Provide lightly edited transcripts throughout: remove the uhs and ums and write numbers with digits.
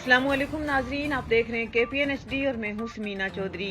अस्सलाम वालेकुम नाजरीन, आप देख रहे हैं KPN HD और मैं हूँ समीना चौधरी।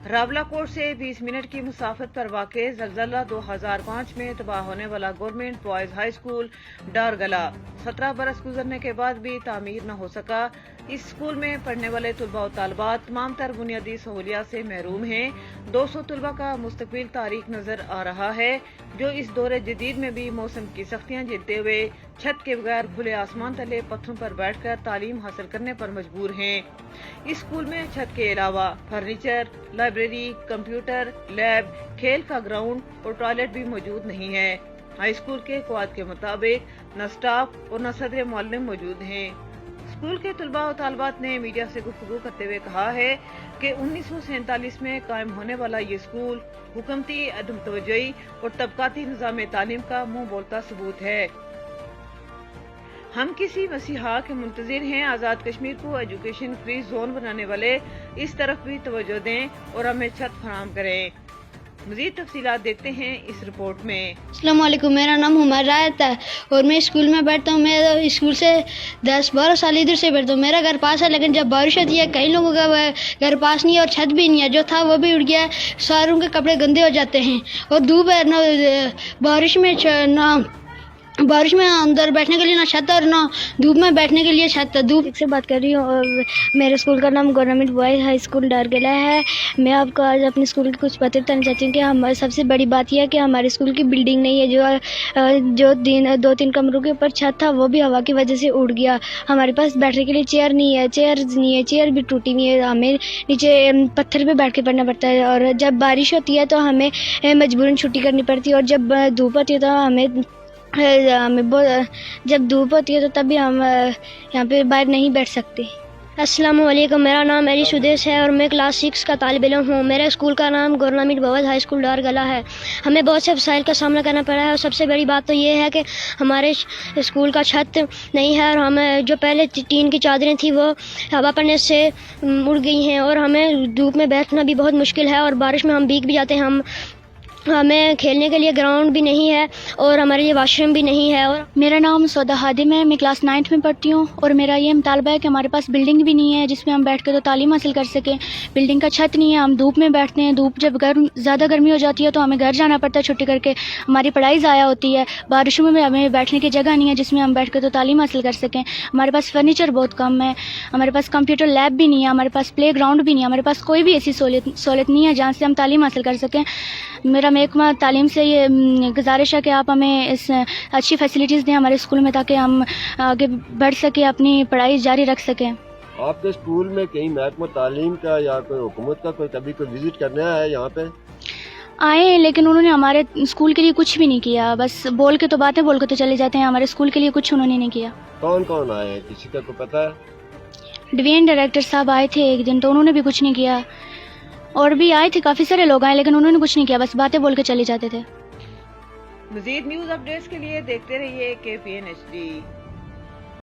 रावलाकोट से 20 मिनट की मुसाफत पर वाक़े ज़लज़ला 2005 में तबाह होने वाला गवर्नमेंट बॉयज़ हाई स्कूल डारगला 17 बरस गुजरने के बाद भी तामीर न हो सका। इस स्कूल में पढ़ने वाले तलबा और तालबात तमाम तर बुनियादी सहूलियात से महरूम हैं। 200 तलबा का मुस्तकबिल तारीख नजर आ रहा है, जो इस दौरे जदीद में भी मौसम की सख्तियां झेलते हुए छत के बगैर खुले आसमान तले पत्थरों पर बैठकर तालीम हासिल करने पर मजबूर हैं। इस स्कूल में छत के अलावा फर्नीचर, लाइब्रेरी, कंप्यूटर लैब, खेल का ग्राउंड और टॉयलेट भी मौजूद नहीं है। हाई स्कूल के क्वाद के मुताबिक न स्टाफ और न सदर मुअल्लिम मौजूद हैं। स्कूल के तलबा और तालबात ने मीडिया से गुफ्तगू करते हुए कहा है कि 1947 में कायम होने वाला ये स्कूल हुकूमती अदम तवज्जोही और तबकाती निज़ाम तालीम का मुंह बोलता सबूत है। हम किसी मसीहा के मुंतज़िर हैं। आज़ाद कश्मीर को एजुकेशन फ्री जोन बनाने वाले इस तरफ भी तवज्जो दें और हमें छत फराहम करें। मज़ीद तफसीलात देखते हैं इस रिपोर्ट में। अस्सलाम वालेकुम, मेरा नाम हुमैरा है और मैं स्कूल में बैठता हूँ। मैं स्कूल से 10-12 साल इधर से बैठता हूँ। मेरा घर पास है, लेकिन जब बारिश होती है कई लोगों का घर पास नहीं है और छत भी नहीं है। जो था वो भी उड़ गया है, सारों के कपड़े गंदे हो जाते हैं और धूप है ना, बारिश में अंदर बैठने के लिए ना छत और ना धूप में बैठने के लिए छत। धूप से बात कर रही हूँ और मेरे स्कूल का नाम गवर्नमेंट बॉयज़ हाई स्कूल डारगला है। मैं आपको आज अपने स्कूल की कुछ बातें बताना चाहती हूँ कि हमारी सबसे बड़ी बात यह है कि हमारे स्कूल की बिल्डिंग नहीं है। जो 2-3 कमरों के ऊपर छत था वो भी हवा की वजह से उड़ गया। हमारे पास बैठने के लिए चेयर नहीं है, चेयर भी टूटी हुई है। हमें नीचे पत्थर पे बैठ के पढ़ना पड़ता है और जब बारिश होती है तो हमें मजबूरन छुट्टी करनी पड़ती है और जब धूप होती है तो जब धूप होती है तो तभी हम यहाँ पे बाहर नहीं बैठ सकते। अस्सलाम वालेकुम, मेरा नाम एली सुदेश है और मैं क्लास 6 का तालिब इल्म हूँ। मेरे स्कूल का नाम गवर्नमेंट बॉयज़ हाई स्कूल डारगला है। हमें बहुत से मसाइल का सामना करना पड़ा है और सबसे बड़ी बात तो ये है कि हमारे स्कूल का छत नहीं है और हमें जो पहले टीन की चादरें थी वो हवा पड़ने से उड़ गई हैं और हमें धूप में बैठना भी बहुत मुश्किल है और बारिश में हम भीग भी जाते हैं। हमें खेलने के लिए ग्राउंड भी नहीं है और हमारे लिए वॉशरूम भी नहीं है। और मेरा नाम सौदा हादिम है, मैं क्लास 9th में पढ़ती हूँ और मेरा ये मुतालबा है कि हमारे पास बिल्डिंग भी नहीं है जिसमें हम बैठ कर तो तालीम हासिल कर सकें। बिल्डिंग का छत नहीं है, हम धूप में बैठते हैं। धूप जब ज़्यादा गर्मी हो जाती है तो हमें घर जाना पड़ता है छुट्टी करके। हमारी पढ़ाई ज़ाया होती है। बारिशों में हमें बैठने की जगह नहीं है जिसमें हम बैठ कर तो तालीम हासिल कर सकें। हमारे पास फर्नीचर बहुत कम है, हमारे पास कंप्यूटर लैब भी नहीं है, हमारे पास प्ले ग्राउंड भी नहीं है, हमारे पास कोई भी ऐसी सहूलत नहीं है जहाँ से हम तालीम हासिल कर सकें। मेरा महकमा तालीम से ये गुजारिश है कि आप हमें इस अच्छी फैसिलिटीज़ दें हमारे स्कूल में ताकि हम आगे बढ़ सकें, अपनी पढ़ाई जारी रख सकें। आपके स्कूल में कहीं महकमा तालीम का या कोई हुकूमत का कभी कोई विजिट करने आया है यहाँ पे? आए हैं, लेकिन उन्होंने हमारे स्कूल के लिए कुछ भी नहीं किया। बस बोल के तो बातें बोल के तो चले जाते हैं, हमारे स्कूल के लिए कुछ उन्होंने नहीं किया। कौन कौन आए हैं, किसी का कोई पता है? डिवीजन डायरेक्टर साहब आए थे एक दिन, तो उन्होंने भी कुछ नहीं किया। और भी आए थे, काफ़ी सारे लोग आए, लेकिन उन्होंने कुछ नहीं किया, बस बातें बोल के चले जाते थे। मज़ीद न्यूज़ अपडेट्स के लिए देखते रहिए KPN HD।